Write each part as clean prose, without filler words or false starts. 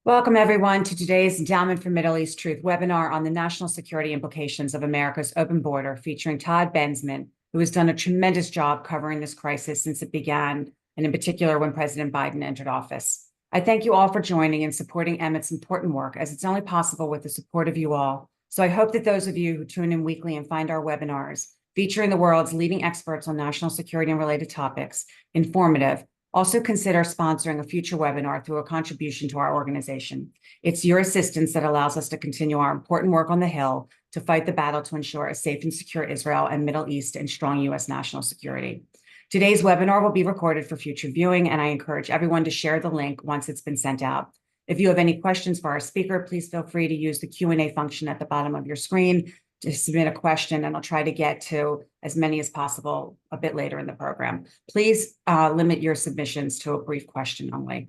Welcome, everyone, to today's Endowment for Middle East Truth webinar on the national security implications of America's open border, featuring Todd Bensman, who has done a tremendous job covering this crisis since it began, and in particular when President Biden entered office. I thank you all for joining and supporting Emmett's important work, as it's only possible with the support of you all. So I hope that those of you who tune in weekly and find our webinars, featuring the world's leading experts on national security and related topics, informative, also consider sponsoring a future webinar through a contribution to our organization. It's your assistance that allows us to continue our important work on the Hill to fight the battle to ensure a safe and secure Israel and Middle East and strong U.S. national security. Today's webinar will be recorded for future viewing, and I encourage everyone to share the link once it's been sent out. If you have any questions for our speaker, please feel free to use the Q&A function at the bottom of your screen to submit a question, and I'll try to get to as many as possible a bit later in the program. Please limit your submissions to a brief question only.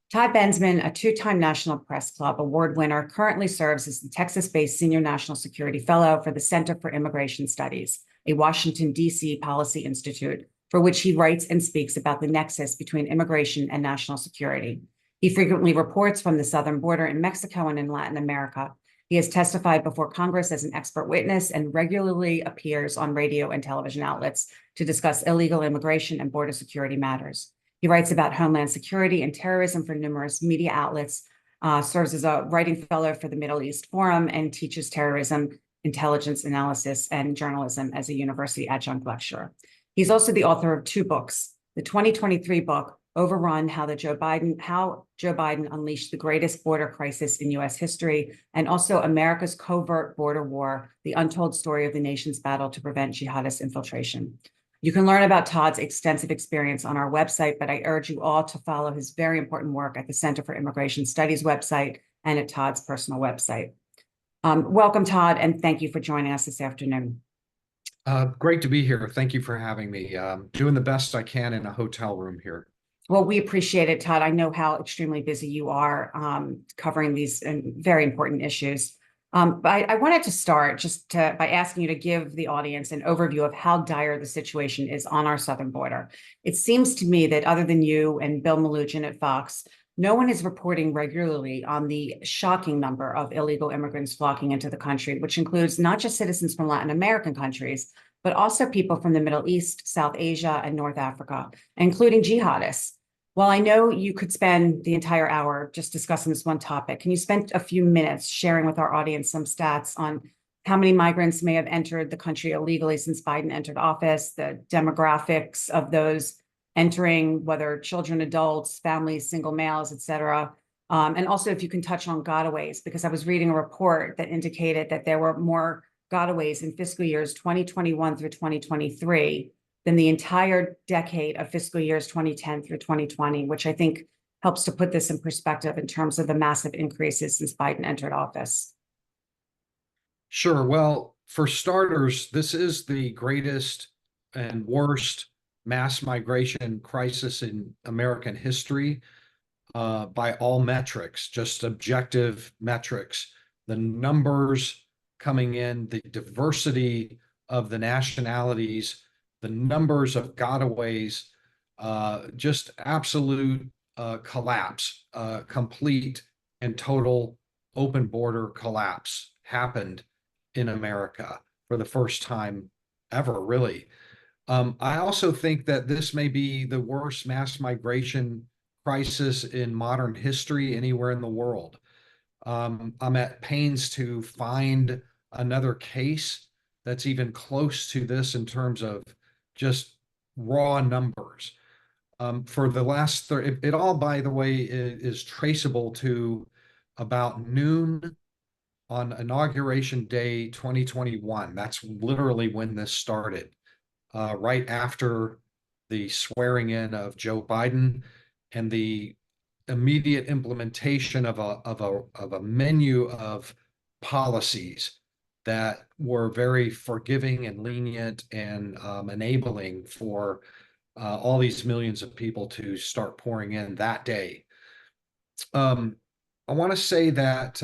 Todd Bensman, a two-time National Press Club award winner, currently serves as the Texas-based Senior National Security Fellow for the Center for Immigration Studies, a Washington, D.C. policy institute, for which he writes and speaks about the nexus between immigration and national security. He frequently reports from the southern border in Mexico and in Latin America. He has testified before Congress as an expert witness and regularly appears on radio and television outlets to discuss illegal immigration and border security matters. He writes about homeland security and terrorism for numerous media outlets, serves as a writing fellow for the Middle East Forum, and teaches terrorism, intelligence analysis, and journalism as a university adjunct lecturer. He's also the author of two books: the 2023 book, Overrun, How Joe Biden Unleashed the Greatest Border Crisis in U.S. History, and also America's Covert Border War, the untold story of the nation's battle to prevent jihadist infiltration. You can learn about Todd's extensive experience on our website, but I urge you all to follow his very important work at the Center for Immigration Studies website and at Todd's personal website. Welcome, Todd, and thank you for joining us this afternoon. Great to be here. Thank you for having me. Doing the best I can in a hotel room here. Well, we appreciate it, Todd. I know how extremely busy you are covering these very important issues. But I wanted to start by asking you to give the audience an overview of how dire the situation is on our southern border. It seems to me that other than you and Bill Malugin at Fox, no one is reporting regularly on the shocking number of illegal immigrants flocking into the country, which includes not just citizens from Latin American countries, but also people from the Middle East, South Asia, and North Africa, including jihadists. While I know you could spend the entire hour just discussing this one topic, can you spend a few minutes sharing with our audience some stats on how many migrants may have entered the country illegally since Biden entered office, the demographics of those entering, whether children, adults, families, single males, et cetera? And also if you can touch on gotaways, because I was reading a report that indicated that there were more gotaways in fiscal years 2021 through 2023 than the entire decade of fiscal years 2010 through 2020, which I think helps to put this in perspective in terms of the massive increases since Biden entered office. Sure. Well, for starters, this is the greatest and worst mass migration crisis in American history by all metrics, just objective metrics. The numbers coming in, the diversity of the nationalities, the numbers of gotaways, just absolute collapse, complete and total open border collapse happened in America for the first time ever, really. I also think that this may be the worst mass migration crisis in modern history anywhere in the world. I'm at pains to find another case that's even close to this in terms of just raw numbers. For the last, it all, by the way, is traceable to about noon on Inauguration Day 2021. That's literally when this started, right after the swearing in of Joe Biden and the immediate implementation of a menu of policies that were very forgiving and lenient and enabling for all these millions of people to start pouring in that day. I want to say that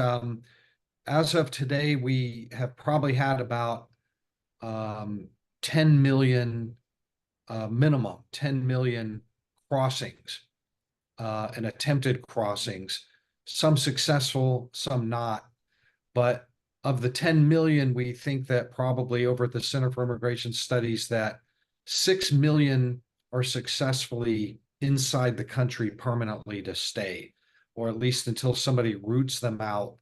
as of today, we have probably had about 10 million, minimum 10 million crossings and attempted crossings some successful, some not. But of the 10 million, we think that probably over at the Center for Immigration Studies that 6 million are successfully inside the country permanently to stay, or at least until somebody roots them out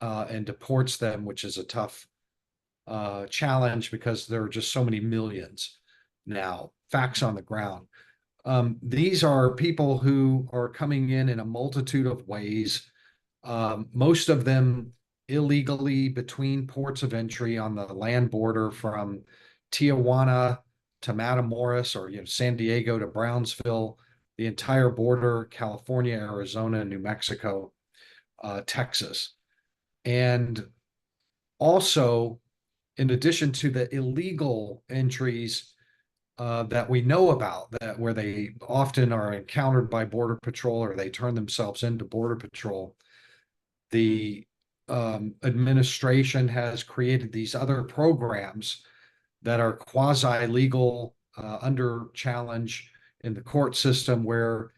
and deports them, which is a tough challenge because there are just so many millions now. Facts on the ground. These are people who are coming in a multitude of ways, most of them illegally between ports of entry on the land border from Tijuana to Matamoros, or San Diego to Brownsville, the entire border, California, Arizona, New Mexico, Texas. And also, in addition to the illegal entries that we know about, that where they often are encountered by Border Patrol or they turn themselves into Border Patrol, the administration has created these other programs that are quasi-legal, under challenge in the court system, where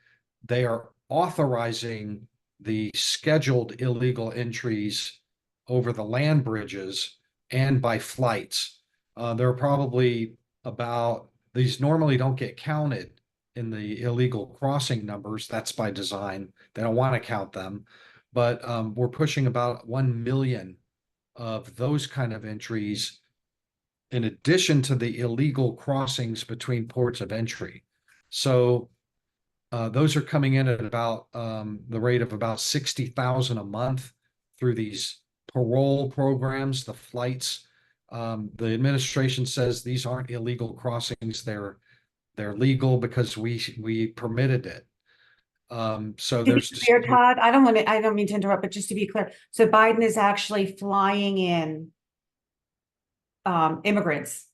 they are authorizing the scheduled illegal entries over the land bridges and by flights. There are probably about, these normally don't get counted in the illegal crossing numbers. That's by design. They don't want to count them. But we're pushing about 1 million of those kind of entries in addition to the illegal crossings between ports of entry. So those are coming in at about the rate of about 60,000 a month through these parole programs, the flights. The administration says these aren't illegal crossings; they're legal because we permitted it. So To be there's clear, Todd, I don't mean to interrupt, but just to be clear, so Biden is actually flying in immigrants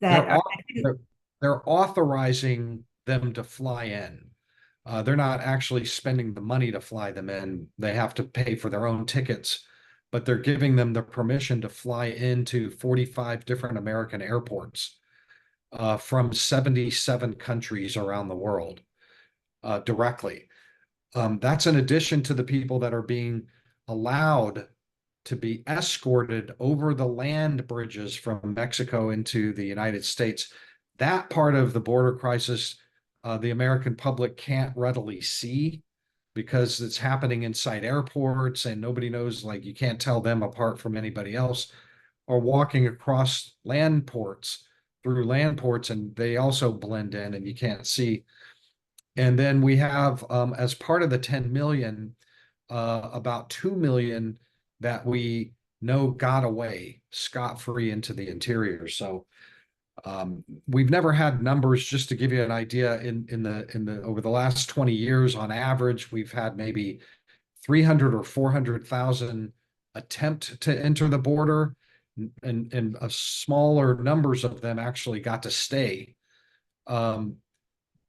that they're are, they're authorizing them to fly in. They're not actually spending the money to fly them in. They have to pay for their own tickets, but they're giving them the permission to fly into 45 different American airports from 77 countries around the world directly. That's in addition to the people that are being allowed to be escorted over the land bridges from Mexico into the United States. That part of the border crisis, the American public can't readily see because it's happening inside airports and nobody knows, like you can't tell them apart from anybody else, or walking across land ports through land ports and they also blend in and you can't see. And then we have, as part of the 10 million, about 2 million that we know got away scot-free into the interior. So we've never had numbers, just to give you an idea, in the over the last 20 years, on average, we've had maybe 300 or 400,000 attempt to enter the border, and a smaller numbers of them actually got to stay.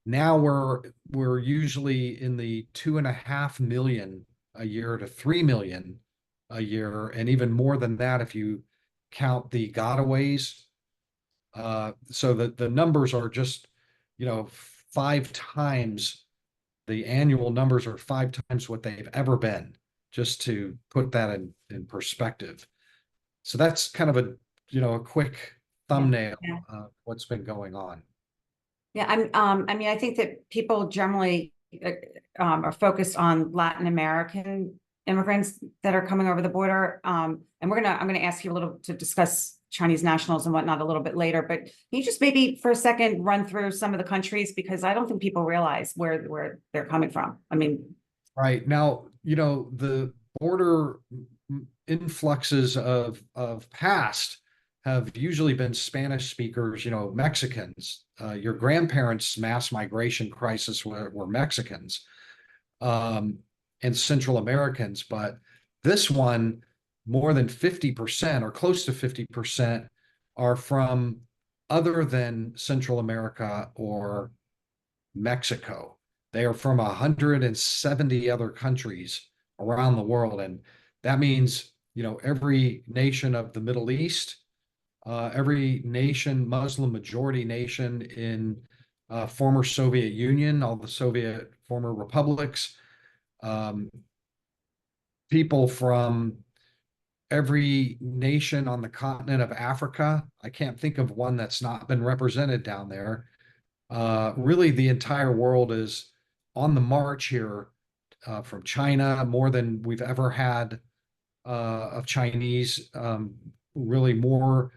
Now we're usually in the 2.5 million a year to 3 million a year, and even more than that if you count the gotaways. So the numbers are just, 5 times, the annual numbers are 5 times what they've ever been, just to put that in perspective. So that's kind of a quick yeah, thumbnail yeah. of what's been going on. Yeah, I mean, I think that people generally are focused on Latin American immigrants that are coming over the border. And I'm gonna ask you a little to discuss Chinese nationals and whatnot a little bit later, but can you just maybe for a second run through some of the countries, because I don't think people realize where they're coming from. I mean, Right. Now, the border influxes of past have usually been Spanish speakers, Mexicans. Your grandparents' mass migration crisis were Mexicans, and Central Americans. But this one, more than 50% or close to 50% are from other than Central America or Mexico. They are from 170 other countries around the world. And that means, every nation of the Middle East, every nation, Muslim majority nation in former Soviet Union, all the Soviet former republics, um, people from every nation on the continent of Africa. I can't think of one that's not been represented down there. Really, the entire world is on the march here, from China, more than we've ever had of Chinese. Really more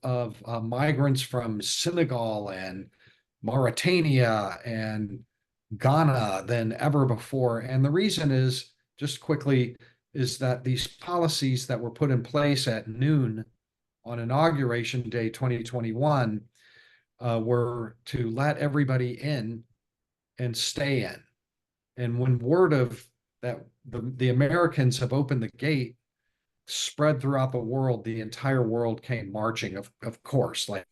of migrants from Senegal and Mauritania and Ghana than ever before. And the reason is, just quickly, is that these policies that were put in place at noon on Inauguration Day 2021 were to let everybody in and stay in. And when word of that the Americans have opened the gate spread throughout the world, the entire world came marching, of course, like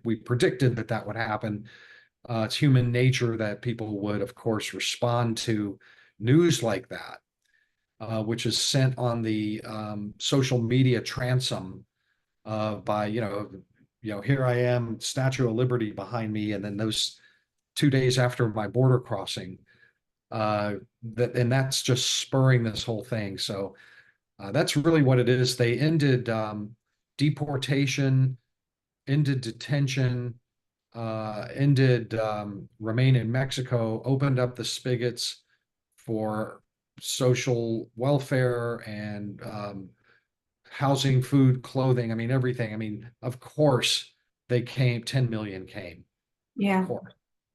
we predicted that would happen. It's human nature that people would, of course, respond to news like that, which is sent on the social media transom by, here I am, Statue of Liberty behind me, and then those 2 days after my border crossing, and that's just spurring this whole thing. So that's really what it is. They ended deportation, ended detention, ended remain in Mexico, opened up the spigots for social welfare and housing, food, clothing. I mean, everything. I mean, of course, they came, 10 million came. Yeah. Of course.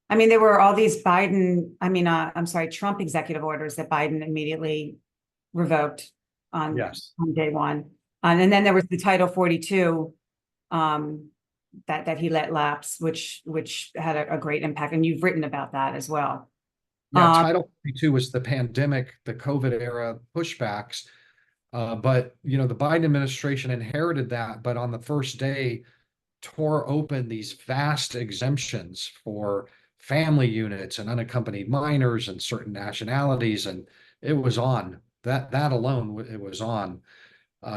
I mean, there were all these Trump executive orders that Biden immediately revoked on day one. And then there was the Title 42 that he let lapse, which had a great impact. And you've written about that as well. Yeah, Title 42 was the pandemic, the COVID era pushbacks. But, the Biden administration inherited that, but on the first day tore open these vast exemptions for family units and unaccompanied minors and certain nationalities. And it was on that alone, it was on.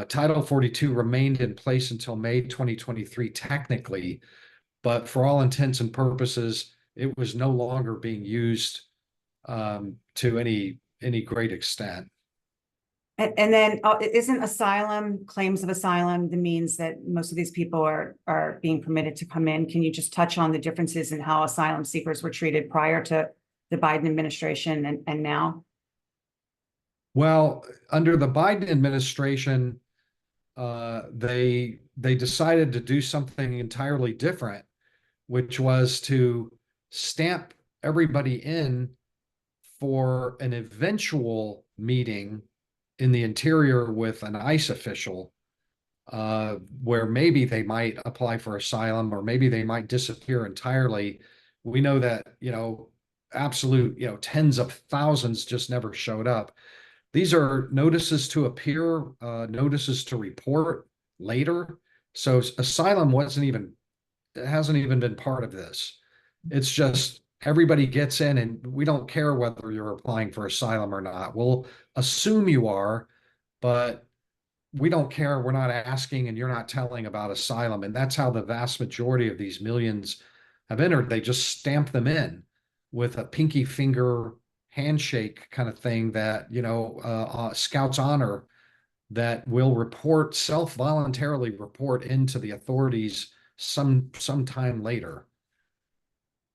Title 42 remained in place until May 2023, technically, but for all intents and purposes, it was no longer being used to any great extent. And then isn't claims of asylum, the means that most of these people are being permitted to come in? Can you just touch on the differences in how asylum seekers were treated prior to the Biden administration and now? Well, under the Biden administration, they decided to do something entirely different, which was to stamp everybody in for an eventual meeting in the interior with an ICE official, where maybe they might apply for asylum or maybe they might disappear entirely. We know that, absolute, tens of thousands just never showed up. These are notices to appear, notices to report later. So asylum hasn't even been part of this. It's just everybody gets in, and we don't care whether you're applying for asylum or not. We'll assume you are, but we don't care. We're not asking, and you're not telling about asylum. And that's how the vast majority of these millions have entered. They just stamp them in with a pinky finger handshake kind of thing that, Scouts honor, that will self-voluntarily report into the authorities sometime later.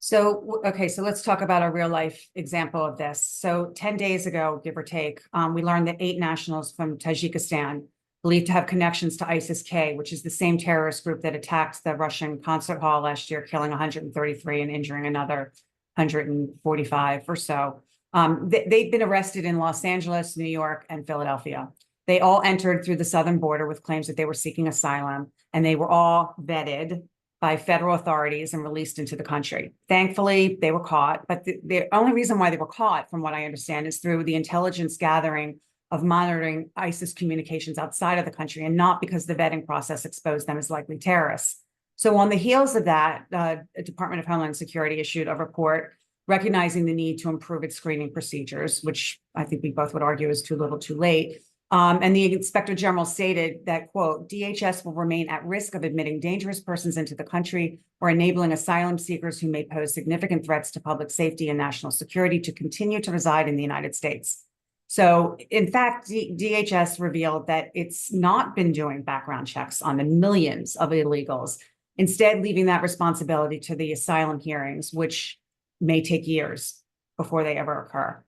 So, okay, so let's talk about a real life example of this. So 10 days ago, give or take, we learned that 8 nationals from Tajikistan, believed to have connections to ISIS-K, which is the same terrorist group that attacked the Russian concert hall last year, killing 133 and injuring another 145 or so. They've been arrested in Los Angeles, New York, and Philadelphia. They all entered through the southern border with claims that they were seeking asylum, and they were all vetted by federal authorities and released into the country. Thankfully, they were caught, but the only reason why they were caught, from what I understand, is through the intelligence gathering of monitoring ISIS communications outside of the country, and not because the vetting process exposed them as likely terrorists. So on the heels of that, the Department of Homeland Security issued a report recognizing the need to improve its screening procedures, which I think we both would argue is too little too late. And the Inspector General stated that, quote, DHS will remain at risk of admitting dangerous persons into the country or enabling asylum seekers who may pose significant threats to public safety and national security to continue to reside in the United States. So, in fact, DHS revealed that it's not been doing background checks on the millions of illegals, instead leaving that responsibility to the asylum hearings, which may take years before they ever occur.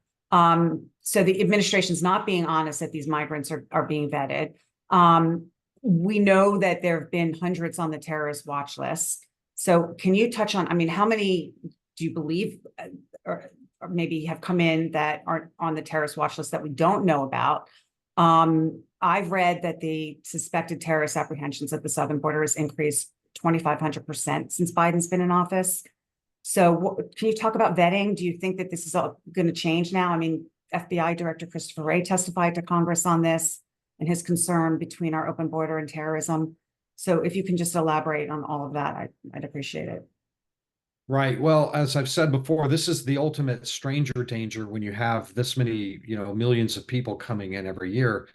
So the administration's not being honest that these migrants are being vetted. We know that there have been hundreds on the terrorist watch list. So can you touch on, I mean, how many do you believe or maybe have come in that aren't on the terrorist watch list that we don't know about? I've read that the suspected terrorist apprehensions at the southern border has increased 2,500% since Biden's been in office. So can you talk about vetting? Do you think that this is all going to change now? I mean, FBI Director Christopher Wray testified to Congress on this and his concern between our open border and terrorism. So if you can just elaborate on all of that, I'd appreciate it. Right. Well, as I've said before, this is the ultimate stranger danger when you have this many, millions of people coming in every year.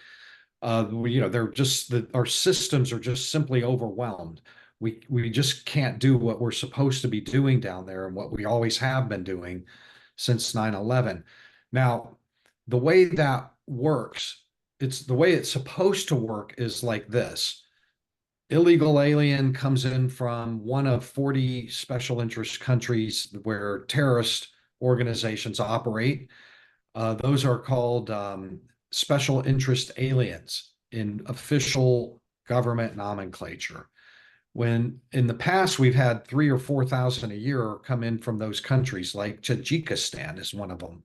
They're just our systems are just simply overwhelmed. We just can't do what we're supposed to be doing down there and what we always have been doing since 9/11. Now, the way that works, it's the way it's supposed to work is like this. Illegal alien comes in from one of 40 special interest countries where terrorist organizations operate. Those are called special interest aliens in official government nomenclature. When in the past we've had 3 or 4,000 a year come in from those countries, like Tajikistan is one of them,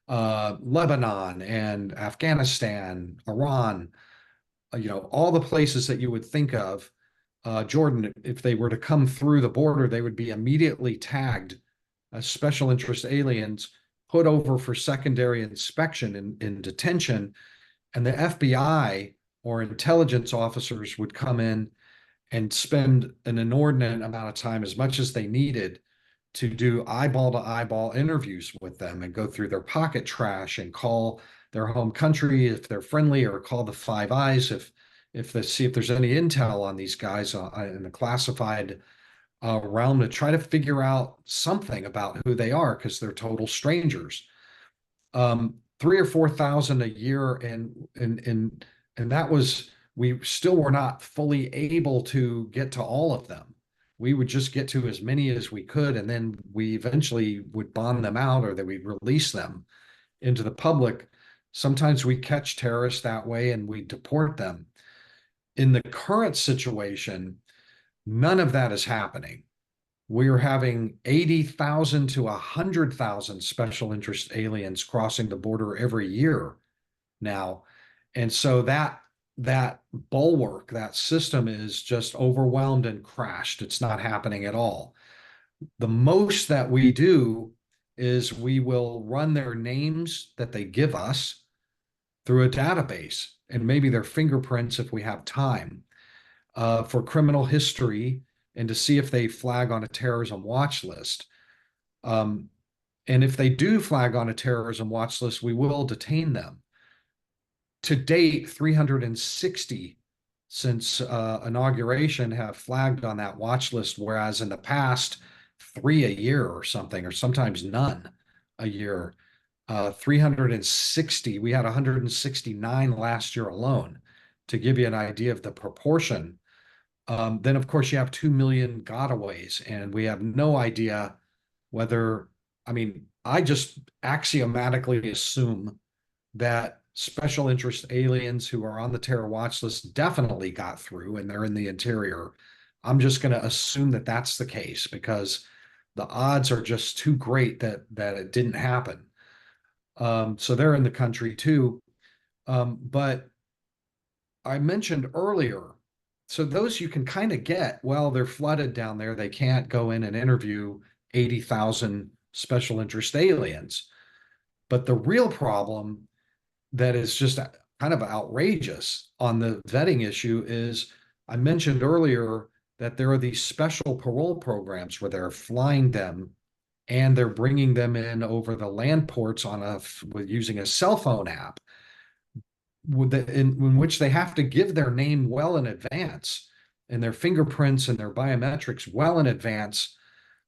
Lebanon and Afghanistan, Iran, all the places that you would think of. Jordan, if they were to come through the border, they would be immediately tagged as special interest aliens, put over for secondary inspection in detention, and the FBI or intelligence officers would come in and spend an inordinate amount of time, as much as they needed, to do eyeball to eyeball interviews with them and go through their pocket trash and call their home country if they're friendly, or call the Five Eyes if they see if there's any intel on these guys in the classified realm, to try to figure out something about who they are, because they're total strangers. 3 or 4,000 a year, and that was, we still were not fully able to get to all of them. We would just get to as many as we could, and then we eventually would bond them out, or that we'd release them into the public. Sometimes we catch terrorists that way and we deport them. In the current situation, none of that is happening. We're having 80,000 to 100,000 special interest aliens crossing the border every year now. And so that bulwark, that system is just overwhelmed and crashed. It's not happening at all. The most that we do is we will run their names that they give us through a database, and maybe their fingerprints if we have time, for criminal history, and to see if they flag on a terrorism watch list. And if they do flag on a terrorism watch list, we will detain them. To date, 360 since inauguration have flagged on that watch list, whereas in the past, 3 a year or something, or sometimes none a year. 360, we had 169 last year alone, to give you an idea of the proportion. Then, of course, you have 2 million gotaways, and we have no idea whether, I just axiomatically assume that special interest aliens who are on the terror watch list definitely got through and they're in the interior. I'm just going to assume that that's the case, because the odds are just too great that it didn't happen. So they're in the country too. But I mentioned earlier, so those you can kind of get, well, they're flooded down there. They can't go in and interview 80,000 special interest aliens. But the real problem that is just kind of outrageous on the vetting issue is, I mentioned earlier that there are these special parole programs where they're flying them and they're bringing them in over the land ports with using a cell phone app, in which they have to give their name well in advance, and their fingerprints and their biometrics well in advance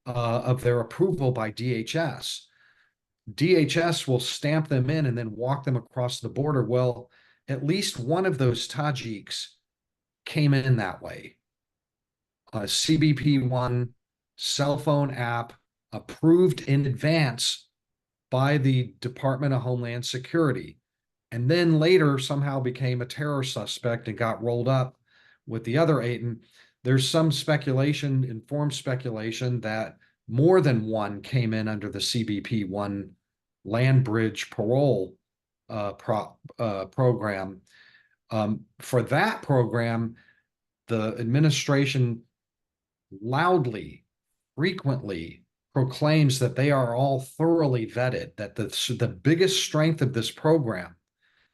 of their approval by DHS. DHS will stamp them in and then walk them across the border. Well, at least one of those Tajiks came in that way. A CBP-1 cell phone app approved in advance by the Department of Homeland Security, and then later somehow became a terror suspect and got rolled up with the other eight. And there's some speculation, informed speculation, that more than one came in under the CBP-1 land bridge parole program. For that program, the administration loudly, frequently proclaims that they are all thoroughly vetted, that the biggest strength of this program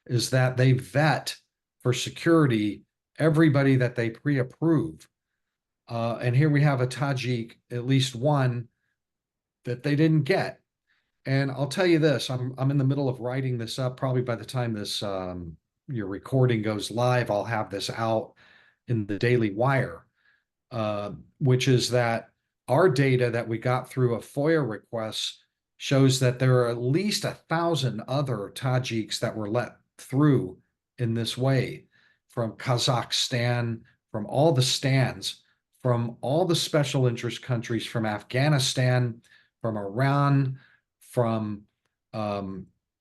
is that they vet for security everybody that they pre-approve. And here we have a Tajik, at least one, that they didn't get. And I'll tell you this, I'm in the middle of writing this up. Probably by the time this your recording goes live, I'll have this out in the Daily Wire, which is that our data that we got through a FOIA request shows that there are at least 1,000 other Tajiks that were let through in this way, from Kazakhstan, from all the stands, from all the special interest countries, from Afghanistan, from Iran, from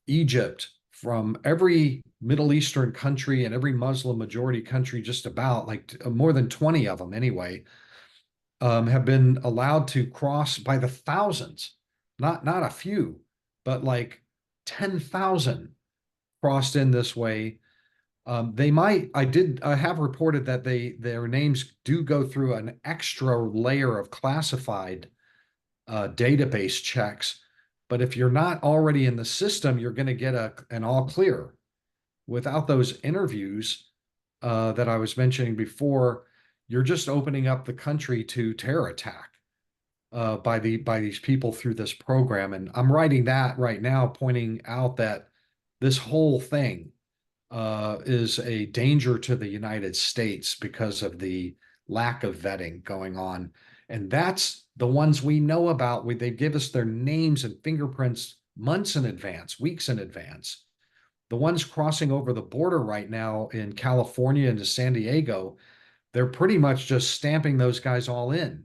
Egypt, from every Middle Eastern country and every Muslim majority country, just about, like more than 20 of them anyway, have been allowed to cross by the thousands, not a few, but like 10,000 crossed in this way. I have reported that their names do go through an extra layer of classified database checks. But if you're not already in the system, you're going to get an all clear. Without those interviews that I was mentioning before, you're just opening up the country to terror attack by these people through this program. And I'm writing that right now, pointing out that this whole thing is a danger to the United States because of the lack of vetting going on. And that's the ones we know about. They give us their names and fingerprints months in advance, weeks in advance. The ones crossing over the border right now in California into San Diego, they're pretty much just stamping those guys all in.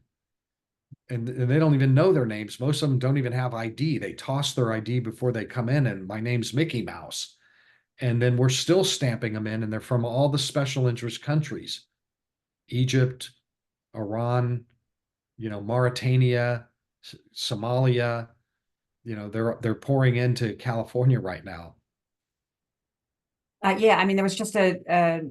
And they don't even know their names. Most of them don't even have ID. They toss their ID before they come in, and my name's Mickey Mouse. And then we're still stamping them in, and they're from all the special interest countries: Egypt, Iran, Mauritania, Somalia. They're pouring into California right now. Yeah, I mean, there was just a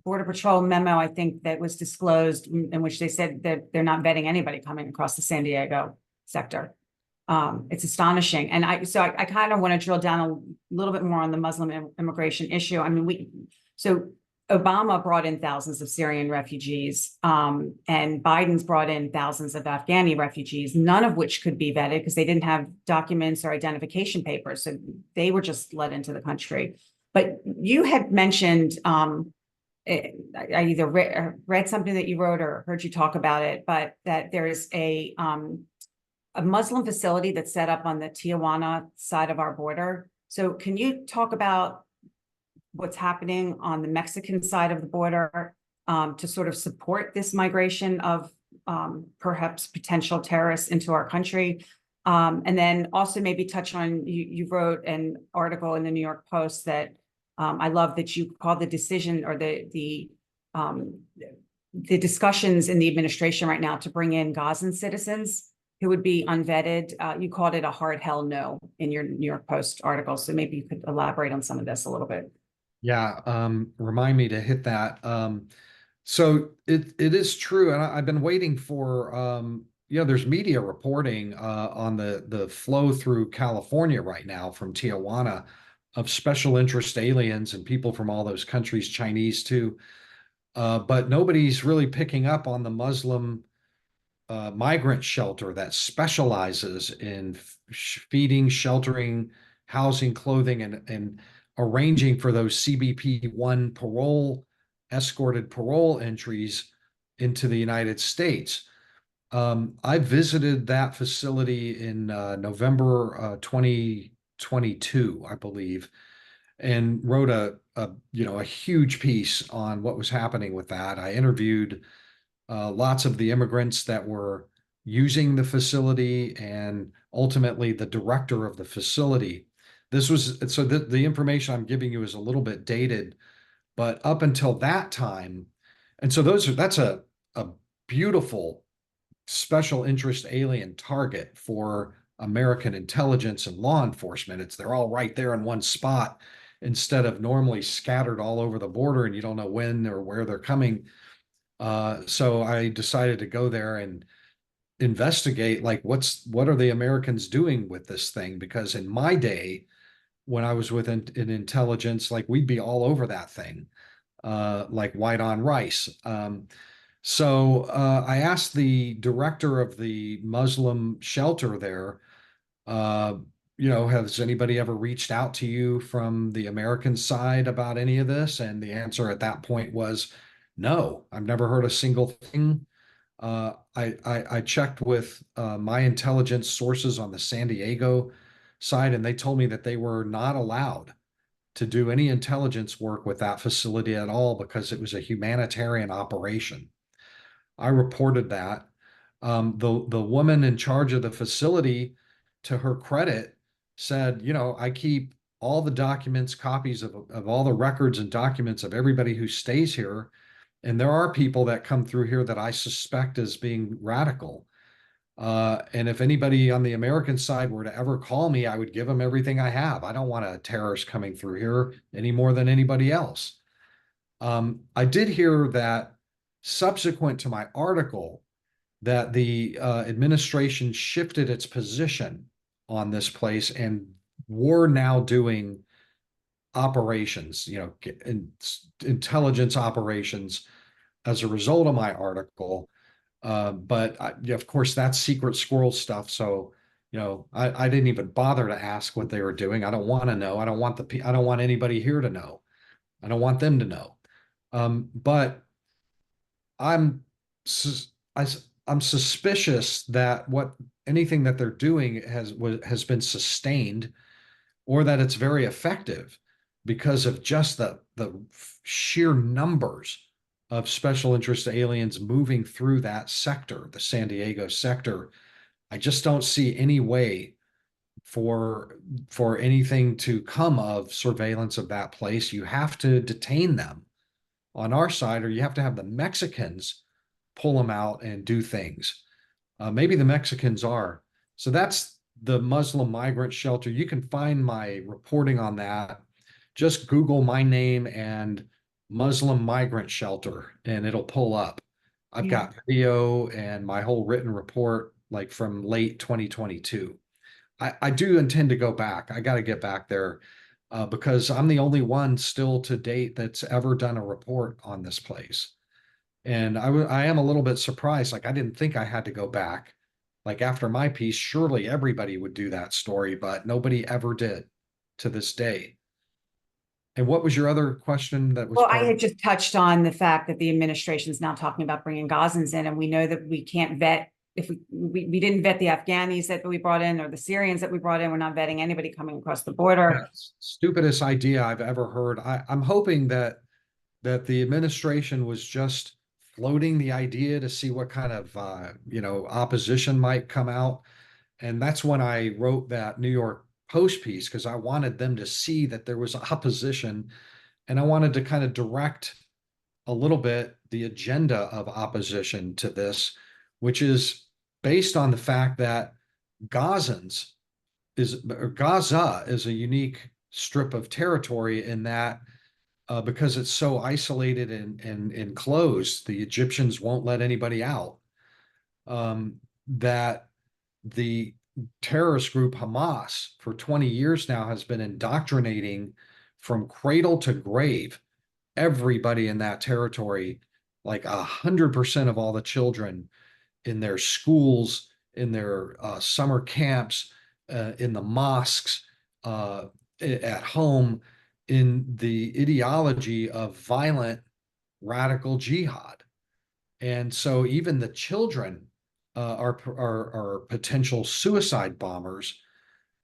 Border Patrol memo, I think, that was disclosed in which they said that they're not vetting anybody coming across the San Diego sector. It's astonishing. And I kind of want to drill down a little bit more on the Muslim immigration issue. I mean, so Obama brought in thousands of Syrian refugees, and Biden's brought in thousands of Afghani refugees, none of which could be vetted because they didn't have documents or identification papers. So they were just let into the country. But you had mentioned, I either read something that you wrote or heard you talk about it, but that there is a Muslim facility that's set up on the Tijuana side of our border. So can you talk about what's happening on the Mexican side of the border to sort of support this migration of perhaps potential terrorists into our country? And then also maybe touch on, you wrote an article in the New York Post that I love that you called the decision or the discussions in the administration right now to bring in Gazan citizens who would be unvetted. You called it a hard hell no in your New York Post article. So maybe you could elaborate on some of this a little bit. Yeah, remind me to hit that. So it is true, and I've been waiting for there's media reporting on the flow through California right now from Tijuana of special interest aliens and people from all those countries, Chinese too. But nobody's really picking up on the Muslim migrant shelter that specializes in feeding, sheltering, housing, clothing, and arranging for those CBP-1 escorted parole entries into the United States. I visited that facility in November 2022, I believe, and wrote a huge piece on what was happening with that. I interviewed lots of the immigrants that were using the facility and ultimately the director of the facility. This was so the information I'm giving you is a little bit dated, but up until that time, and so that's a beautiful special interest alien target for American intelligence and law enforcement. They're all right there in one spot instead of normally scattered all over the border and you don't know when or where they're coming. So I decided to go there and investigate like what are the Americans doing with this thing? Because in my day, when I was in intelligence, like we'd be all over that thing, like white on rice. So I asked the director of the Muslim shelter there, uh, has anybody ever reached out to you from the American side about any of this? And the answer at that point was no, I've never heard a single thing. I checked with my intelligence sources on the San Diego side, and they told me that they were not allowed to do any intelligence work with that facility at all because it was a humanitarian operation. I reported that. The woman in charge of the facility, to her credit, said, I keep all the documents, copies of all the records and documents of everybody who stays here. And there are people that come through here that I suspect as being radical. And if anybody on the American side were to ever call me, I would give them everything I have. I don't want a terrorist coming through here any more than anybody else. I did hear that subsequent to my article, that the administration shifted its position on this place and we're now doing operations, intelligence operations as a result of my article. But of course, that's secret squirrel stuff. So, I didn't even bother to ask what they were doing. I don't want to know. I don't want anybody here to know. I don't want them to know. But I'm I, I'm suspicious that anything that they're doing has been sustained, or that it's very effective because of just the sheer numbers of special interest aliens moving through that sector, the San Diego sector. I just don't see any way for anything to come of surveillance of that place. You have to detain them on our side, or you have to have the Mexicans pull them out and do things. Maybe the Mexicans are. So that's the Muslim migrant shelter. You can find my reporting on that. Just Google my name and Muslim migrant shelter, and it'll pull up. I've Yeah. got video and my whole written report, like from late 2022. I do intend to go back. I got to get back there because I'm the only one still to date that's ever done a report on this place. And I am a little bit surprised. Like, I didn't think I had to go back. Like, after my piece, surely everybody would do that story, but nobody ever did to this day. And what was your other question that was Well, I part of? had just touched on the fact that the administration is now talking about bringing Gazans in, and we know that we can't vet if we didn't vet the Afghanis that we brought in or the Syrians that we brought in. We're not vetting anybody coming across the border. Yes, stupidest idea I've ever heard. I'm hoping that the administration was just floating the idea to see what kind of opposition might come out. And that's when I wrote that New York Post piece, because I wanted them to see that there was opposition, and I wanted to kind of direct a little bit the agenda of opposition to this, which is based on the fact that Gazans Gaza is a unique strip of territory in that because it's so isolated and enclosed, the Egyptians won't let anybody out. That the terrorist group Hamas for 20 years now has been indoctrinating from cradle to grave everybody in that territory, like 100% of all the children in their schools, in their summer camps, in the mosques, at home, in the ideology of violent radical jihad. And so even the children are potential suicide bombers.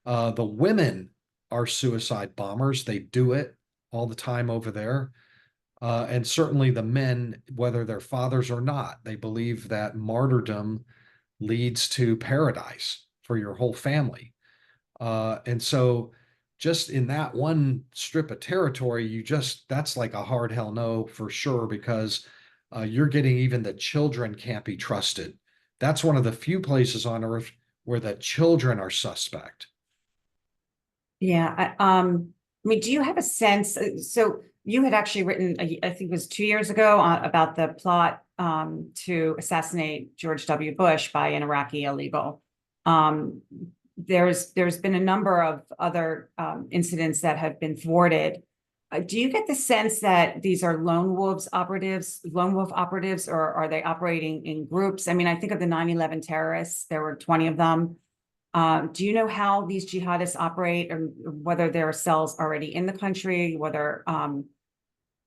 The women are suicide bombers. They do it all the time over there. And certainly the men, whether they're fathers or not, they believe that martyrdom leads to paradise for your whole family. And so just in that one strip of territory, that's like a hard hell no for sure, because you're getting even the children can't be trusted. That's one of the few places on earth where the children are suspect. Yeah, I mean, do you have a sense? So you had actually written, I think it was 2 years ago, about the plot to assassinate George W. Bush by an Iraqi illegal. Um, there's been a number of other incidents that have been thwarted. Do you get the sense that these are lone wolf operatives, or are they operating in groups? I mean, I think of the 9/11 terrorists. There were 20 of them. Do you know how these jihadists operate, or whether there are cells already in the country, whether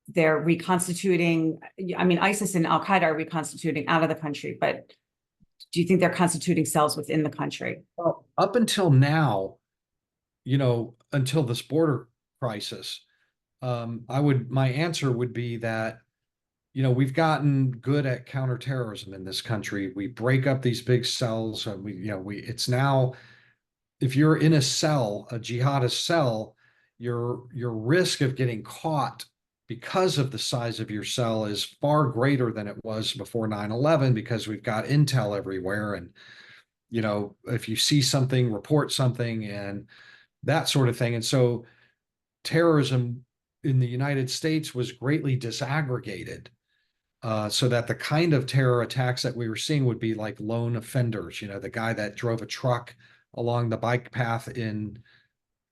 they're reconstituting? I mean, ISIS and Al Qaeda are reconstituting out of the country, but do you think they're constituting cells within the country? Well, up until now, until this border crisis, my answer would be that, we've gotten good at counterterrorism in this country. We break up these big cells. It's now, if you're in a cell, a jihadist cell, your risk of getting caught because of the size of your cell is far greater than it was before 9/11, because we've got intel everywhere. And, if you see something, report something and that sort of thing. And so terrorism in the United States was greatly disaggregated, so that the kind of terror attacks that we were seeing would be like lone offenders. The guy that drove a truck along the bike path in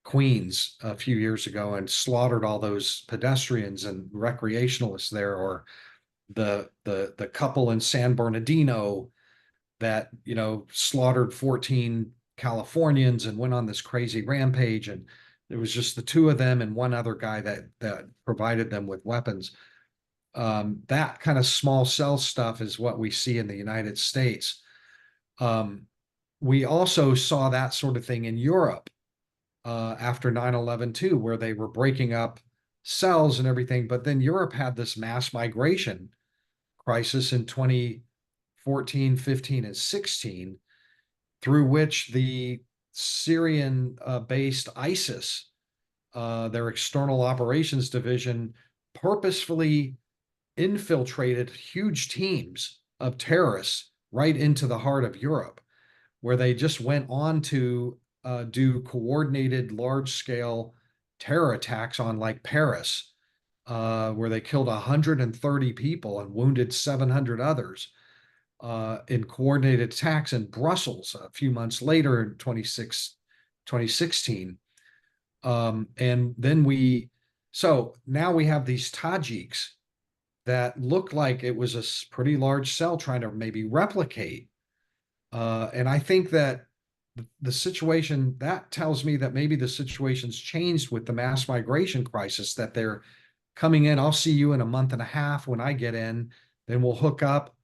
Queens a few years ago and slaughtered all those pedestrians and recreationalists there, or the couple in San Bernardino that slaughtered 14 Californians and went on this crazy rampage. And it was just the two of them and one other guy that provided them with weapons. That kind of small cell stuff is what we see in the United States. We also saw that sort of thing in Europe after 9/11 too, where they were breaking up cells and everything. But then Europe had this mass migration crisis in 2014, 15, and 16, through which the Syrian based ISIS, their external operations division, purposefully infiltrated huge teams of terrorists right into the heart of Europe, where they just went on to do coordinated large scale terror attacks on like Paris, where they killed 130 people and wounded 700 others in coordinated attacks in Brussels a few months later in 2016. And then so now we have these Tajiks that look like it was a pretty large cell trying to maybe replicate. And I think that the situation, that tells me that maybe the situation's changed with the mass migration crisis, that they're coming in. I'll see you in a month and a half when I get in, then we'll hook up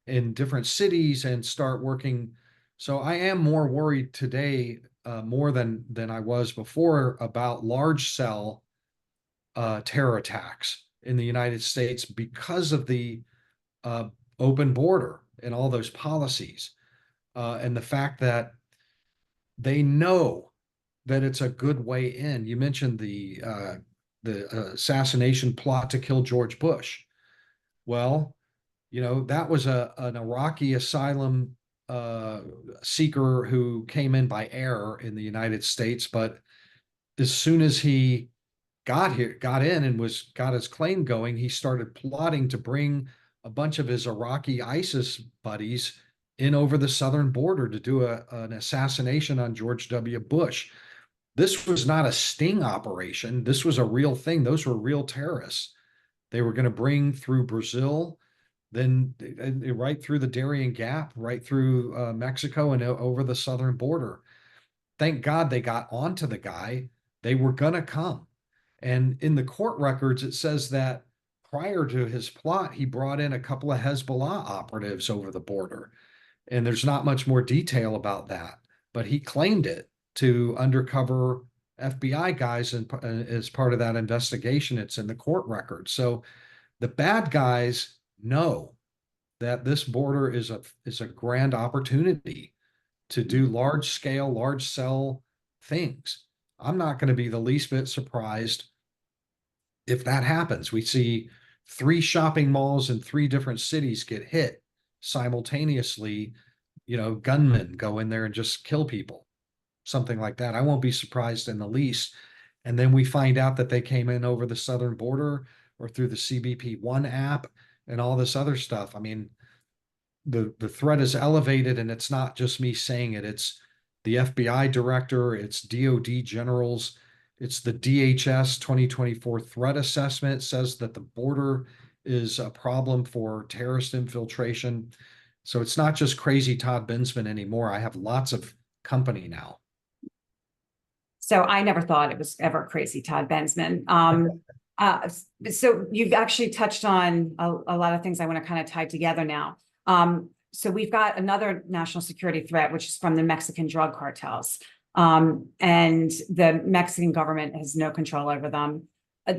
in different cities and start working. So I am more worried today, more than I was before, about large cell terror attacks in the United States because of the open border and all those policies, and the fact that they know that it's a good way in. You mentioned the assassination plot to kill George Bush. Well, that was an Iraqi asylum seeker who came in by air in the United States, but as soon as he got in and got his claim going, he started plotting to bring a bunch of his Iraqi ISIS buddies in over the southern border to do an assassination on George W. Bush. This was not a sting operation. This was a real thing. Those were real terrorists. They were going to bring through Brazil, then right through the Darien Gap, right through Mexico and over the southern border. Thank God they got onto the guy. They were going to come. And in the court records, it says that prior to his plot, he brought in a couple of Hezbollah operatives over the border. And there's not much more detail about that, but he claimed it to undercover FBI guys and as part of that investigation. It's in the court record. So the bad guys know that this border is a grand opportunity to do large scale, large cell things. I'm not going to be the least bit surprised if that happens. We see 3 shopping malls in 3 different cities get hit simultaneously. Gunmen go in there and just kill people, something like that. I won't be surprised in the least. And then we find out that they came in over the southern border or through the CBP1 app and all this other stuff. I mean, the threat is elevated, and it's not just me saying it. It's the FBI director, it's DOD generals, it's the DHS 2024 threat assessment says that the border is a problem for terrorist infiltration. So it's not just crazy Todd Bensman anymore. I have lots of company now. So I never thought it was ever crazy, Todd Bensman. Uh, so you've actually touched on a lot of things I want to kind of tie together now. So we've got another national security threat, which is from the Mexican drug cartels. And the Mexican government has no control over them.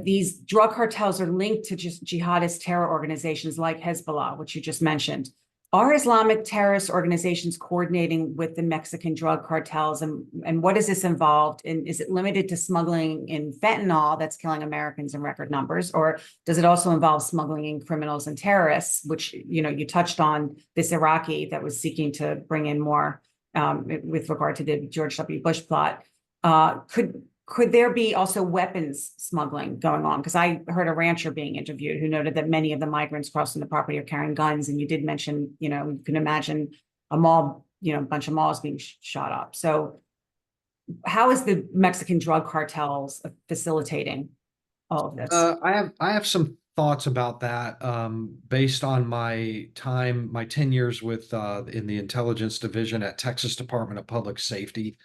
These drug cartels are linked to just jihadist terror organizations like Hezbollah, which you just mentioned. Are Islamic terrorist organizations coordinating with the Mexican drug cartels, and what is this involved in? Is it limited to smuggling in fentanyl that's killing Americans in record numbers, or does it also involve smuggling in criminals and terrorists, which, you touched on this Iraqi that was seeking to bring in more with regard to the George W. Bush plot? Could there be also weapons smuggling going on? Because I heard a rancher being interviewed who noted that many of the migrants crossing the property are carrying guns. And you did mention, you can imagine a mall, a bunch of malls being shot up. So how is the Mexican drug cartels facilitating all of this? I have some thoughts about that based on my 10 years with in the intelligence division at Texas Department of Public Safety.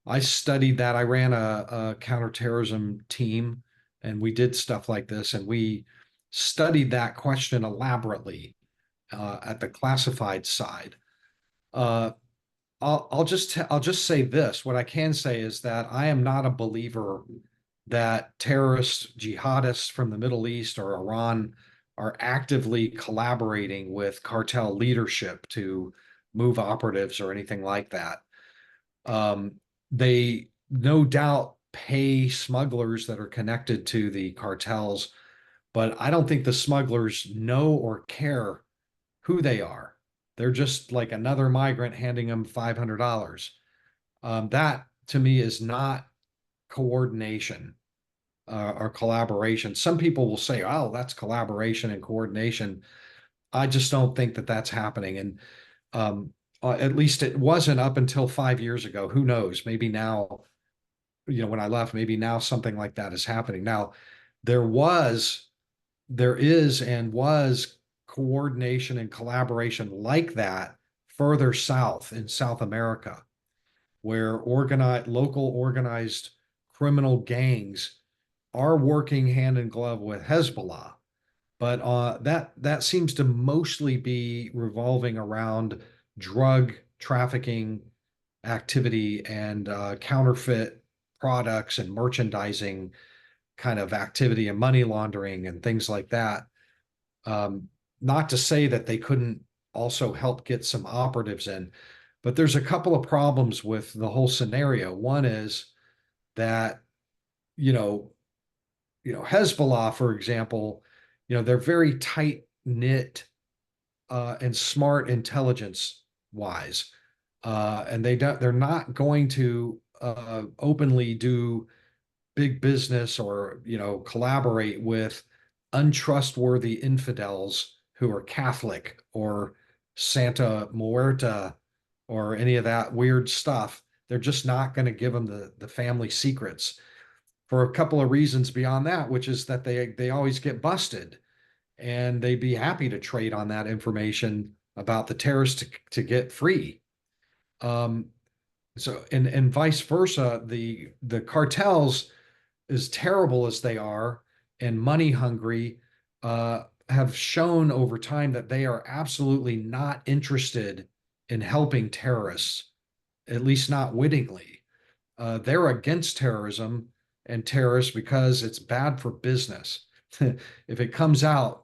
I studied that. I ran a counterterrorism team, and we did stuff like this, and we studied that question elaborately at the classified side. I'll just say this. What I can say is that I am not a believer that terrorists, jihadists from the Middle East or Iran are actively collaborating with cartel leadership to move operatives or anything like that. They no doubt pay smugglers that are connected to the cartels, but I don't think the smugglers know or care who they are. They're just like another migrant handing them $500. That to me is not coordination or collaboration. Some people will say, oh, that's collaboration and coordination. I just don't think that that's happening. And at least it wasn't up until 5 years ago. Who knows? Maybe now, when I left, maybe now something like that is happening. Now, there is and was coordination and collaboration like that further south in South America, where local organized criminal gangs are working hand in glove with Hezbollah. But that seems to mostly be revolving around drug trafficking activity and counterfeit products and merchandising kind of activity and money laundering and things like that. Not to say that they couldn't also help get some operatives in, but there's a couple of problems with the whole scenario. One is that, Hezbollah, for example, they're very tight knit and smart intelligence wise. And they're not going to openly do big business or, collaborate with untrustworthy infidels who are Catholic or Santa Muerta or any of that weird stuff. They're just not going to give them the family secrets for a couple of reasons beyond that, which is that they always get busted, and they'd be happy to trade on that information about the terrorists to get free. So and vice versa, the cartels, as terrible as they are and money hungry, have shown over time that they are absolutely not interested in helping terrorists, at least not wittingly. They're against terrorism and terrorists because it's bad for business. If it comes out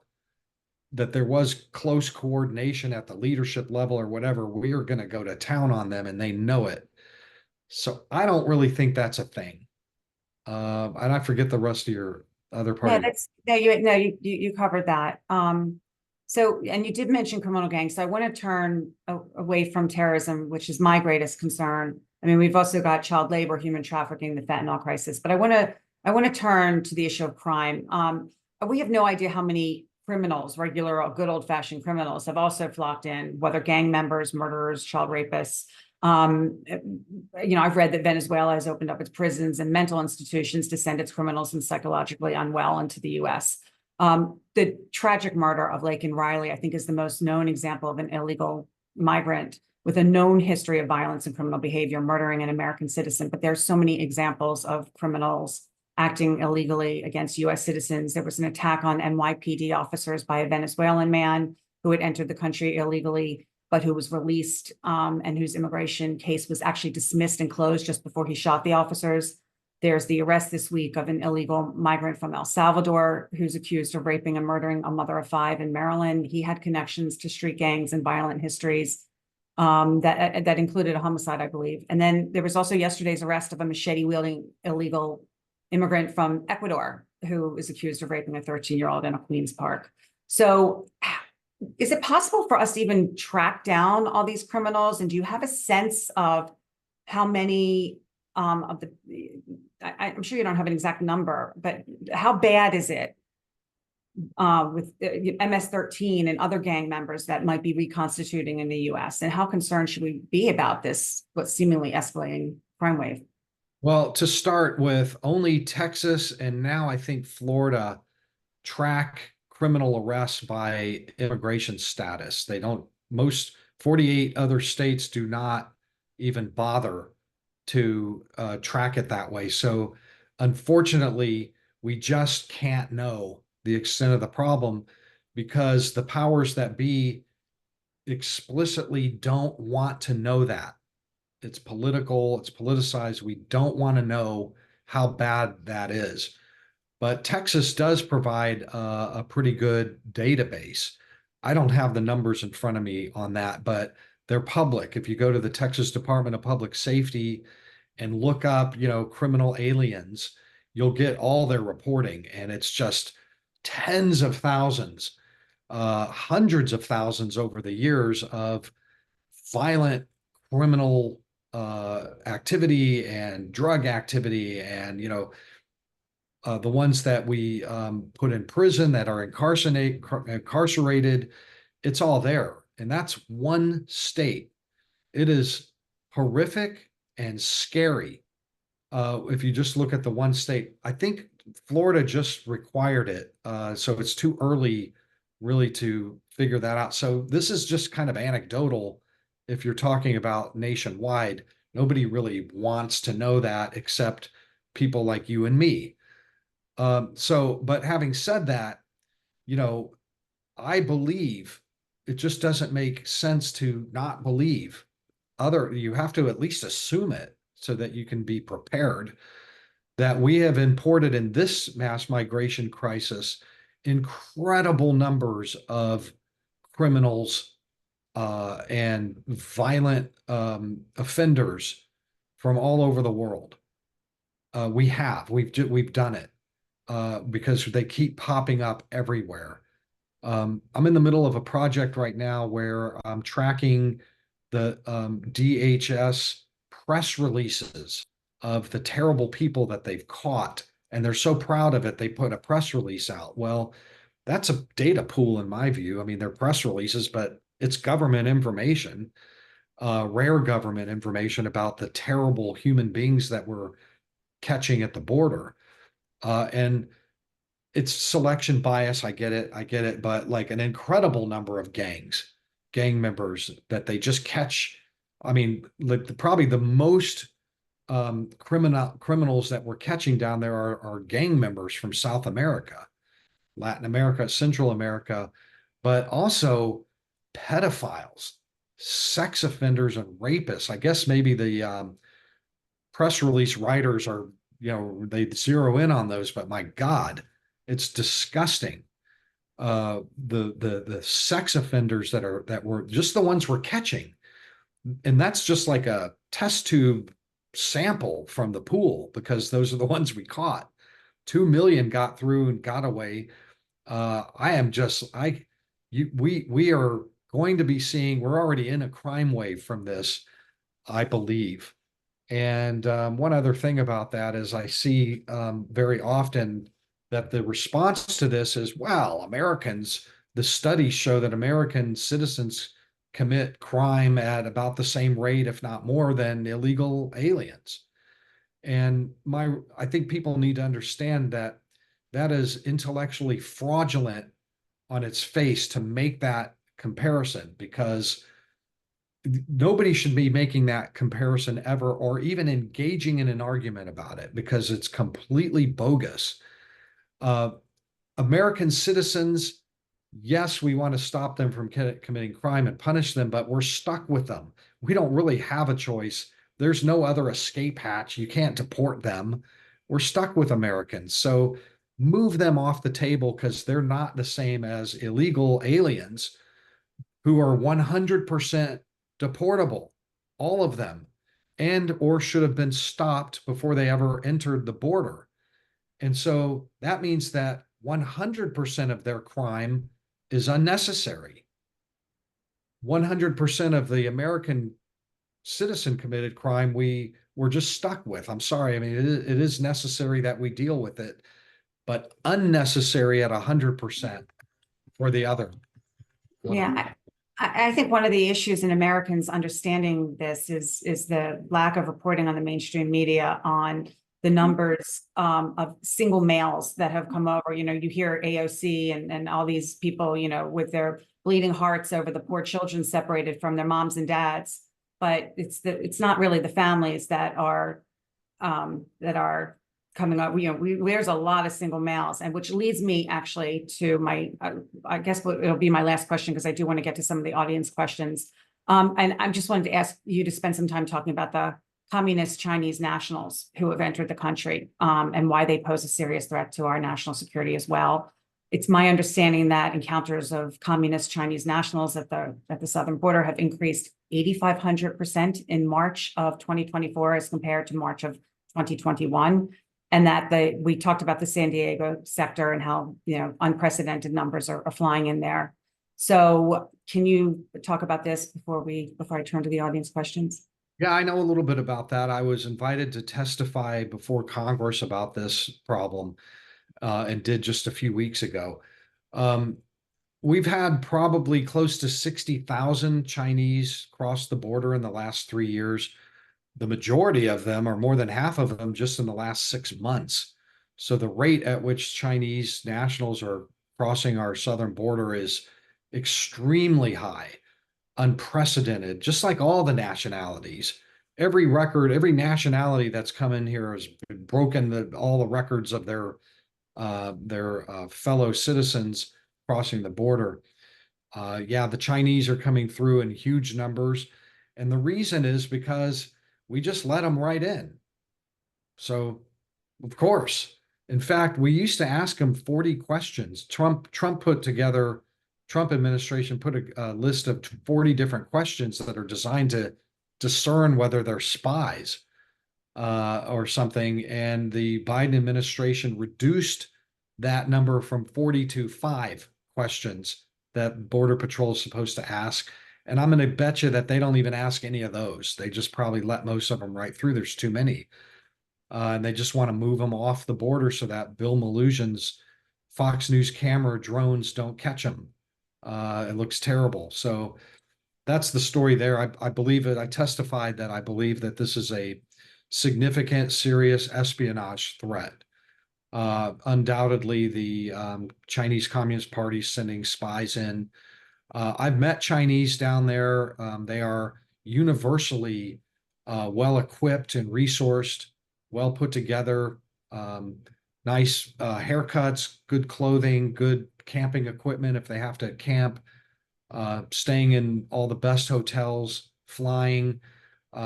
that there was close coordination at the leadership level or whatever, we are going to go to town on them and they know it. So I don't really think that's a thing. And I forget the rest of your other part Yeah, of your. that's no, you covered that. So and you did mention criminal gangs. So I want to turn away from terrorism, which is my greatest concern. I mean, we've also got child labor, human trafficking, the fentanyl crisis, but I want to turn to the issue of crime. We have no idea how many criminals, regular or good old-fashioned criminals, have also flocked in, whether gang members, murderers, child rapists. I've read that Venezuela has opened up its prisons and mental institutions to send its criminals and psychologically unwell into the US. The tragic murder of Laken Riley, I think, is the most known example of an illegal migrant with a known history of violence and criminal behavior, murdering an American citizen. But there are so many examples of criminals acting illegally against US citizens. There was an attack on NYPD officers by a Venezuelan man who had entered the country illegally, but who was released, and whose immigration case was actually dismissed and closed just before he shot the officers. There's the arrest this week of an illegal migrant from El Salvador who's accused of raping and murdering a mother of 5 in Maryland. He had connections to street gangs and violent histories, that included a homicide, I believe. And then there was also yesterday's arrest of a machete-wielding illegal immigrant from Ecuador who is accused of raping a 13-year-old in a Queens Park. So is it possible for us to even track down all these criminals? And do you have a sense of how many of the, I'm sure you don't have an exact number, but how bad is it with MS-13 and other gang members that might be reconstituting in the US? And how concerned should we be about this, what's seemingly escalating crime wave? Well, to start with, only Texas and now I think Florida track criminal arrests by immigration status. They don't, most 48 other states do not even bother to track it that way. So unfortunately, we just can't know the extent of the problem because the powers that be explicitly don't want to know that. It's political, it's politicized. We don't want to know how bad that is. But Texas does provide a pretty good database. I don't have the numbers in front of me on that, but they're public. If you go to the Texas Department of Public Safety and look up, criminal aliens, you'll get all their reporting, and it's just tens of thousands, hundreds of thousands over the years of violent criminal activity and drug activity, and the ones that we put in prison that are incarcerated, it's all there. And that's one state. It is horrific and scary. If you just look at the one state, I think Florida just required it. So it's too early really to figure that out. So this is just kind of anecdotal. If you're talking about nationwide, nobody really wants to know that except people like you and me. But having said that, I believe it just doesn't make sense to not believe. You have to at least assume it so that you can be prepared that we have imported in this mass migration crisis incredible numbers of criminals and violent offenders from all over the world. We've done it because they keep popping up everywhere. I'm in the middle of a project right now where I'm tracking the DHS press releases of the terrible people that they've caught, and they're so proud of it, they put a press release out. Well, that's a data pool in my view. I mean, they're press releases, but it's government information, rare government information about the terrible human beings that we're catching at the border. And it's selection bias. I get it, but like an incredible number of gang members that they just catch. I mean, like probably the most criminals that we're catching down there are gang members from South America, Latin America, Central America, but also pedophiles, sex offenders and rapists. I guess maybe the press release writers are, they zero in on those, but my God, it's disgusting. The sex offenders that were just the ones we're catching, and that's just like a test tube sample from the pool because those are the ones we caught. 2 million got through and got away. I am just I you we are going to be seeing, we're already in a crime wave from this, I believe. And one other thing about that is I see very often that the response to this is, well, the studies show that American citizens commit crime at about the same rate, if not more, than illegal aliens. And I think people need to understand that that is intellectually fraudulent on its face to make that comparison, because nobody should be making that comparison ever, or even engaging in an argument about it, because it's completely bogus. Uh, American citizens, yes, we want to stop them from committing crime and punish them, but we're stuck with them. We don't really have a choice. There's no other escape hatch. You can't deport them. We're stuck with Americans. So move them off the table, because they're not the same as illegal aliens who are 100% deportable, all of them, and or should have been stopped before they ever entered the border. And so that means that 100% of their crime is unnecessary. 100% of the American citizen committed crime we're just stuck with. I'm sorry. I mean, it is necessary that we deal with it, but unnecessary at 100% for the other. Yeah, I think one of the issues in Americans understanding this is the lack of reporting on the mainstream media on the numbers of single males that have come over. You hear AOC and all these people, with their bleeding hearts over the poor children separated from their moms and dads, but it's not really the families that are coming up. There's a lot of single males, and which leads me actually to my, I guess it'll be my last question, because I do want to get to some of the audience questions. And I just wanted to ask you to spend some time talking about the communist Chinese nationals who have entered the country, and why they pose a serious threat to our national security as well. It's my understanding that encounters of communist Chinese nationals at the southern border have increased 8,500% in March of 2024 as compared to March of 2021. And that we talked about the San Diego sector and how, unprecedented numbers are flying in there. So can you talk about this before I turn to the audience questions? Yeah, I know a little bit about that. I was invited to testify before Congress about this problem, and did just a few weeks ago. Um, we've had probably close to 60,000 Chinese cross the border in the last 3 years. The majority of them, or more than half of them, just in the last 6 months. So the rate at which Chinese nationals are crossing our southern border is extremely high, unprecedented, just like all the nationalities. Every record, every nationality that's come in here has broken all the records of their fellow citizens crossing the border. Yeah, the Chinese are coming through in huge numbers. And the reason is because we just let them right in. So, of course, in fact, we used to ask them 40 questions. Trump administration put a list of 40 different questions that are designed to discern whether they're spies or something. And the Biden administration reduced that number from 40 to 5 questions that Border Patrol is supposed to ask. And I'm going to bet you that they don't even ask any of those. They just probably let most of them right through. There's too many. And they just want to move them off the border so that Bill Melugion's Fox News camera drones don't catch them. It looks terrible. So that's the story there. I believe it. I testified that I believe that this is a significant, serious espionage threat. Undoubtedly, the Chinese Communist Party sending spies in. I've met Chinese down there. They are universally well equipped and resourced, well put together, nice haircuts, good clothing, good camping equipment if they have to camp. staying in all the best hotels, flying.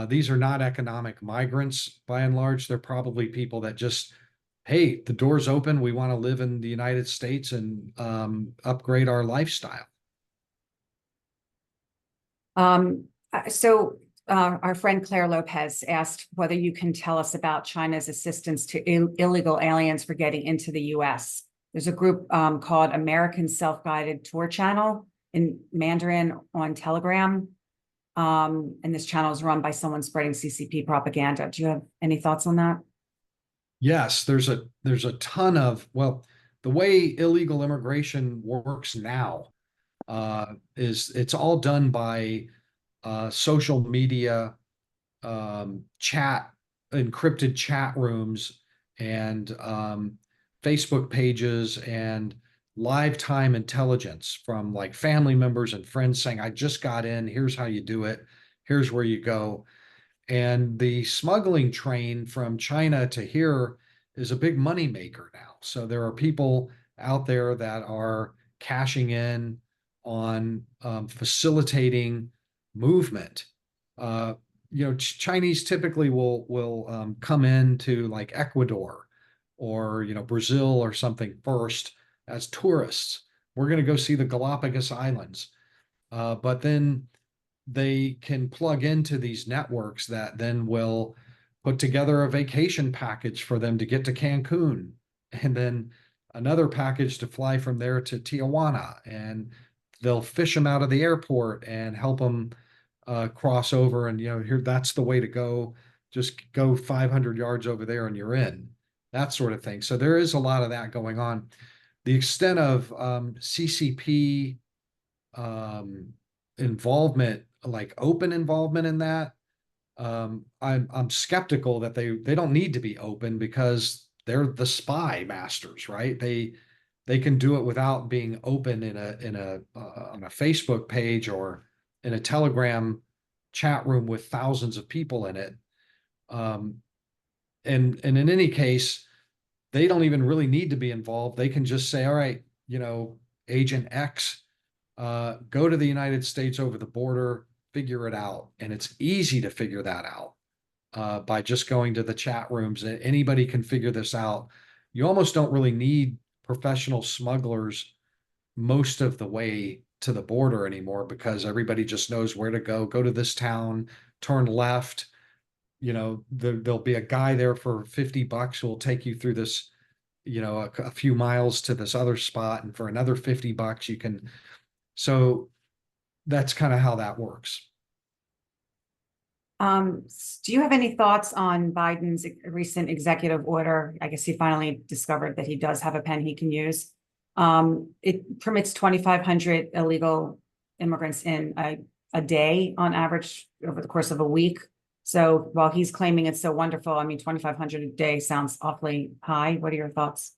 These are not economic migrants by and large. They're probably people that just, hey, the door's open. We want to live in the United States and upgrade our lifestyle. Our friend Claire Lopez asked whether you can tell us about China's assistance to illegal aliens for getting into the US. There's a group called American Self-Guided Tour Channel in Mandarin on Telegram. And this channel is run by someone spreading CCP propaganda. Do you have any thoughts on that? Yes, there's a ton of, well, the way illegal immigration works now is it's all done by social media, chat, encrypted chat rooms, and Facebook pages, and live time intelligence from like family members and friends saying, I just got in, here's how you do it, here's where you go. And the smuggling train from China to here is a big money maker now. So there are people out there that are cashing in on facilitating movement. Uh, Chinese typically will come into like Ecuador or Brazil or something first as tourists. We're going to go see the Galapagos Islands, but then they can plug into these networks that then will put together a vacation package for them to get to Cancun, and then another package to fly from there to Tijuana, and they'll fish them out of the airport and help them cross over. And here, that's the way to go. Just go 500 yards over there and you're in. That sort of thing. So there is a lot of that going on. The extent of CCP involvement, like open involvement in that, I'm skeptical that they don't need to be open because they're the spy masters, right? They can do it without being open in a on a Facebook page or in a Telegram chat room with thousands of people in it. Um, and in any case, they don't even really need to be involved. They can just say, all right, Agent X, go to the United States over the border, figure it out. And it's easy to figure that out by just going to the chat rooms. Anybody can figure this out. You almost don't really need professional smugglers most of the way to the border anymore because everybody just knows where to go. Go to this town, turn left. There'll be a guy there for $50 who will take you through this, a few miles to this other spot. And for another $50, you can. So that's kind of how that works. Do you have any thoughts on Biden's recent executive order? I guess he finally discovered that he does have a pen he can use. It permits 2,500 illegal immigrants in a day on average over the course of a week. So while he's claiming it's so wonderful, I mean, 2,500 a day sounds awfully high. What are your thoughts?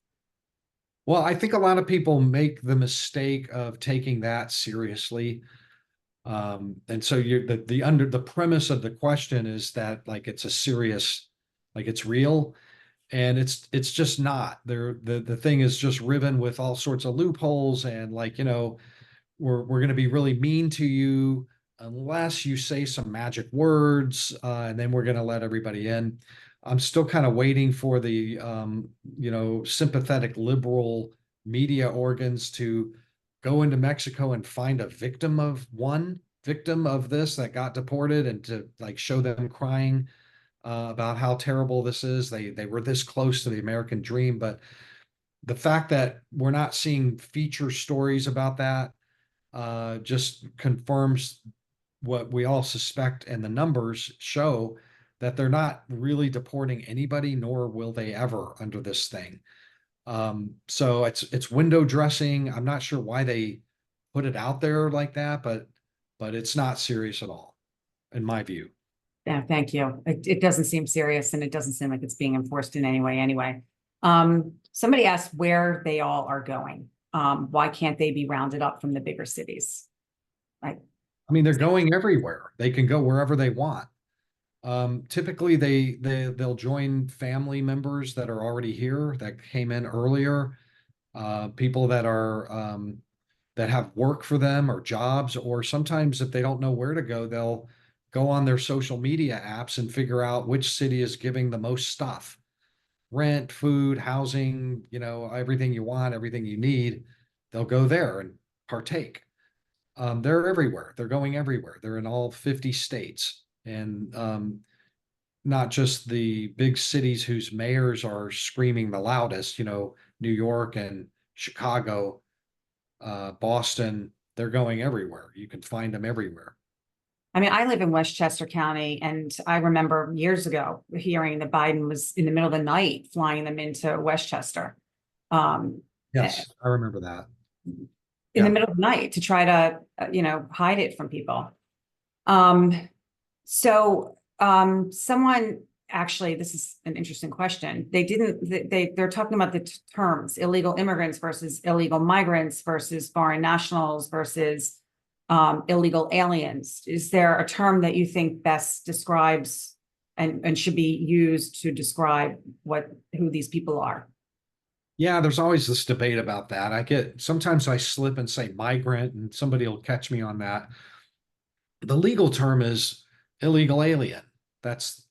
Well, I think a lot of people make the mistake of taking that seriously. And so the premise of the question is that like it's a serious, like it's real, and it's just not. The thing is just riven with all sorts of loopholes, and like, we're going to be really mean to you unless you say some magic words, and then we're going to let everybody in. I'm still kind of waiting for the sympathetic liberal media organs to go into Mexico and find a victim of this that got deported, and to like show them crying about how terrible this is. They were this close to the American dream, but the fact that we're not seeing feature stories about that just confirms what we all suspect, and the numbers show that they're not really deporting anybody, nor will they ever under this thing. So it's window dressing. I'm not sure why they put it out there like that, but it's not serious at all, in my view. Yeah, thank you. It doesn't seem serious, and it doesn't seem like it's being enforced in any way anyway. Somebody asked where they all are going. Why can't they be rounded up from the bigger cities? Like, I mean, they're going everywhere. They can go wherever they want. Typically, they'll join family members that are already here that came in earlier. People that are that have work for them or jobs, or sometimes if they don't know where to go, they'll go on their social media apps and figure out which city is giving the most stuff. Rent, food, housing, everything you want, everything you need, they'll go there and partake. They're everywhere. They're going everywhere. They're in all 50 states. And not just the big cities whose mayors are screaming the loudest, New York and Chicago, Boston, they're going everywhere. You can find them everywhere. I mean, I live in Westchester County, and I remember years ago hearing that Biden was in the middle of the night flying them into Westchester. Um, eh, Yes, I remember that. in the Yeah. middle of the night to try to, hide it from people. Um, someone actually, this is an interesting question. They're talking about the terms illegal immigrants versus illegal migrants versus foreign nationals versus illegal aliens. Is there a term that you think best describes and should be used to describe who these people are? Yeah, there's always this debate about that. Sometimes I slip and say migrant, and somebody will catch me on that. The legal term is illegal alien. That's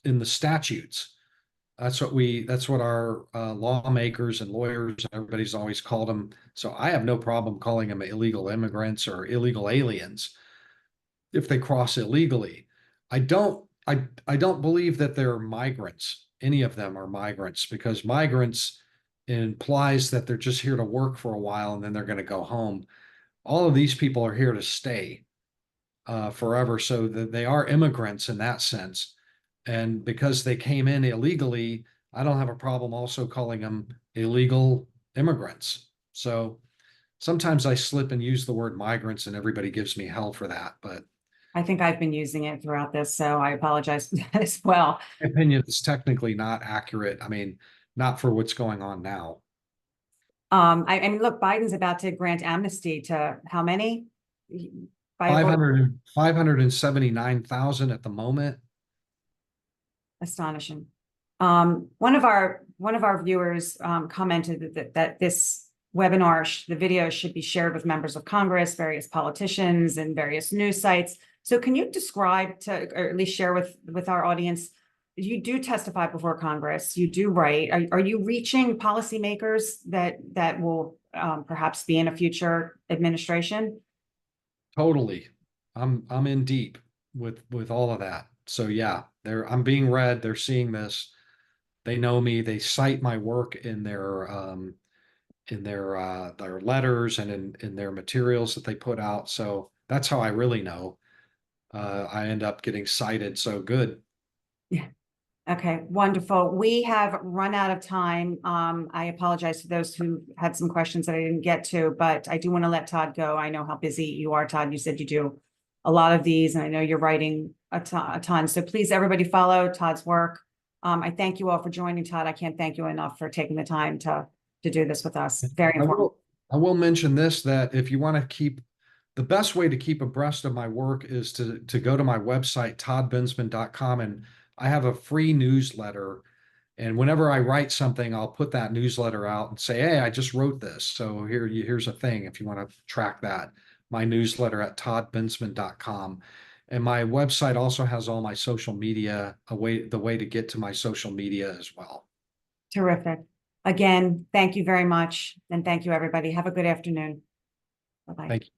in the statutes. That's what our lawmakers and lawyers and everybody's always called them. So I have no problem calling them illegal immigrants or illegal aliens if they cross illegally. I don't believe that they're migrants. Any of them are migrants, because migrants implies that they're just here to work for a while and then they're going to go home. All of these people are here to stay forever, so that they are immigrants in that sense. And because they came in illegally, I don't have a problem also calling them illegal immigrants. So sometimes I slip and use the word migrants, and everybody gives me hell for that. But I think I've been using it throughout this, so I apologize for that as well. my opinion is technically not accurate. I mean, not for what's going on now. I mean, look, Biden's about to grant amnesty to how many? By a vote, 579,000 at the moment. astonishing. One of our viewers commented that this webinar, the video should be shared with members of Congress, various politicians, and various news sites. So can you describe or at least share with our audience, you do testify before Congress, you do write. Are you reaching policymakers that will perhaps be in a future administration? Totally. I'm in deep with all of that. So yeah, I'm being read. They're seeing this. They know me. They cite my work in their letters and in their materials that they put out. So that's how I really know. I end up getting cited. So good. Yeah. Okay, wonderful. We have run out of time. I apologize to those who had some questions that I didn't get to, but I do want to let Todd go. I know how busy you are, Todd. You said you do a lot of these, and I know you're writing a ton. So please, everybody, follow Todd's work. I thank you all for joining, Todd. I can't thank you enough for taking the time to do this with us. Very important. I will mention this, that if you want to the best way to keep abreast of my work is to go to my website, toddbensman.com, and I have a free newsletter. And whenever I write something, I'll put that newsletter out and say, hey, I just wrote this. So here's a thing if you want to track that. My newsletter at toddbensman.com. And my website also has all my social media, the way to get to my social media as well. Terrific. Again, thank you very much. And thank you, everybody. Have a good afternoon. Bye-bye. Thank you.